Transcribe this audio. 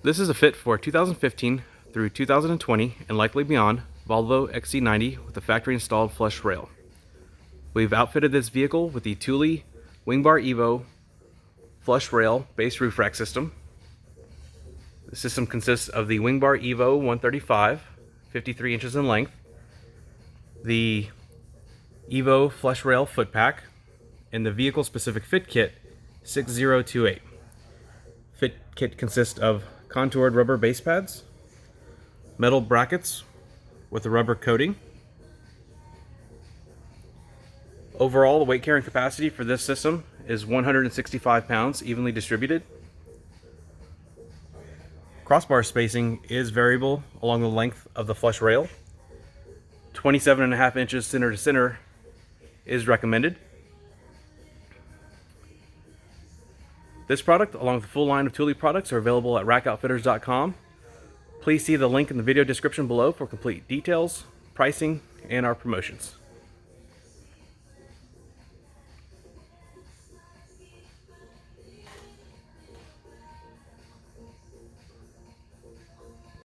This is a fit for 2015 through 2020 and likely beyond Volvo XC90 with a factory installed flush rail. We've outfitted this vehicle with the Thule WingBar EVO flush rail base roof rack system. The system consists of the WingBar EVO 135, 53 inches in length, the EVO flush rail foot pack, and the vehicle specific fit kit 6028. Fit kit consists of contoured rubber base pads, metal brackets with a rubber coating. Overall, the weight carrying capacity for this system is 165 pounds, evenly distributed. Crossbar spacing is variable along the length of the flush rail. 27.5 inches center to center is recommended. This product, along with the full line of Thule products, are available at rackoutfitters.com. Please see the link in the video description below for complete details, pricing, and our promotions.